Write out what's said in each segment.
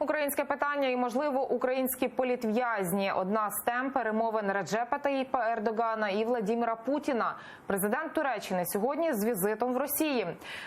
Українське питання і, можливо, українські політв'язні – одна з тем перемовин Реджепа Таїпа Ердогана і Владіміра Путіна. Президент Туреччини сьогодні з візитом в Росії.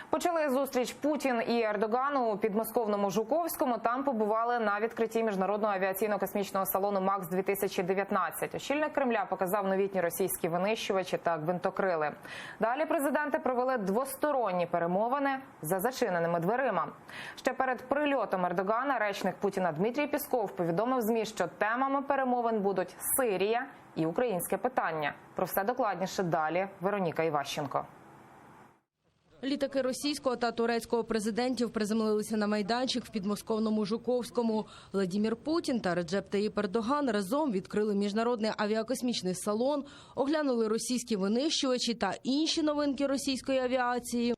Почали зустріч Путін і Ердоган у підмосковному Жуковському. Там побували на відкритті міжнародного авіаційно-космічного салону МАКС-2019. Очільник Кремля показав новітні російські винищувачі та гвинтокрили. Далі президенти провели двосторонні перемовини за зачиненими дверима. Ще перед прильотом Ердогана речник Путіна Дмитрій Пєсков повідомив ЗМІ, що темами перемовин будуть Сирія і українське питання. Про все докладніше далі Вероніка Іващенко. Літаки російського та турецького президентів приземлилися на майданчик в підмосковному Жуковському. Владімір Путін та Реджеп Таїп Ердоган разом відкрили міжнародний авіакосмічний салон, оглянули російські винищувачі та інші новинки російської авіації.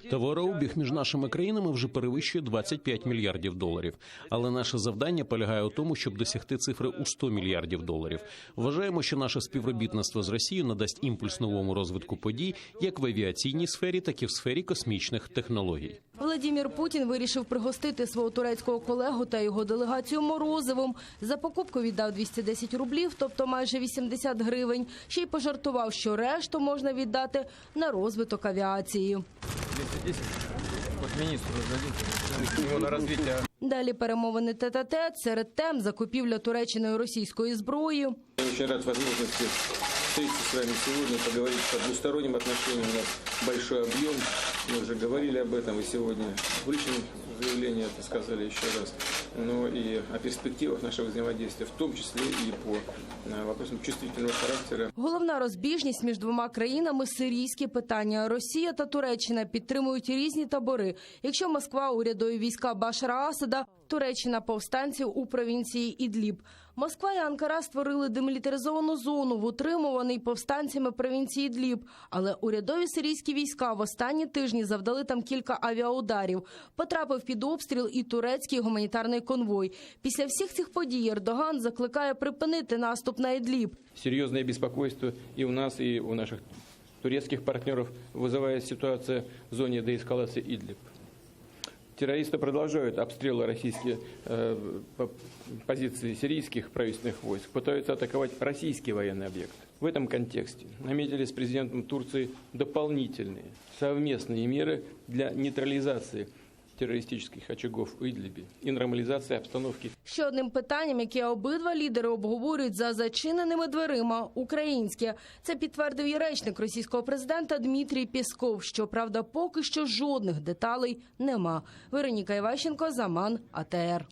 Товарообіг між нашими країнами вже перевищує 25 мільярдів доларів. Але наше завдання полягає у тому, щоб досягти цифри у 100 мільярдів доларів. Вважаємо, що наше співробітництво з Росією надасть імпульс новому розвитку подій як в авіаційній сфері, так і в сфері космічних технологій. Владімір Путін вирішив пригостити свого турецького колегу та його делегацію морозивом. За покупку віддав 210 рублів, тобто майже 80 гривень. Ще й пожартував, що решту можна віддати на розвиток авіації. 210 от міністру задіти на розвиття. Далі перемовини тет-а-тет, серед тем закупівля Туреччиною російської зброї. Я очень рад возможности встретиться с вами сегодня, поговорить о двустороннем отношении. У нас большой объем, мы уже говорили об этом и сегодня в личном заявлении это сказали еще раз, но и о перспективах нашего взаимодействия, в том числе и по вопросам чувствительного характера. Головна розбіжність між двома країнами – сирійські питання. Росія та Туреччина підтримують різні табори. Якщо Москва – урядові війська Башара Асада, Туреччина – повстанців у провінції Ідліб. Москва і Анкара створили демілітаризовану зону в утримуваній повстанцями провінції Ідліб. Але урядові сирійські війська в останні тижні завдали там кілька авіаударів. Потрапив під обстріл і турецький гуманітарний конвой. Після всіх цих подій Ердоган закликає припинити наступ на Ідліб. Серьезное беспокойство и у нас, и у наших турецких партнеров вызывает ситуация в зоне деэскалации Идлиб. Террористы продолжают обстрелы российские позиции сирийских правительственных войск, пытаются атаковать российские военные объекты. В этом контексте наметили с президентом Турции дополнительные совместные меры для нейтрализации терористичних очагов у Ідлібі і нормалізації обстановки. Ще одним питанням, яке обидва лідери обговорюють за зачиненими дверима – українське. Це підтвердив і речник російського президента Дмитрій Пєсков. Щоправда, поки що жодних деталей нема. Вероніка Іващенко, Заман, АТР.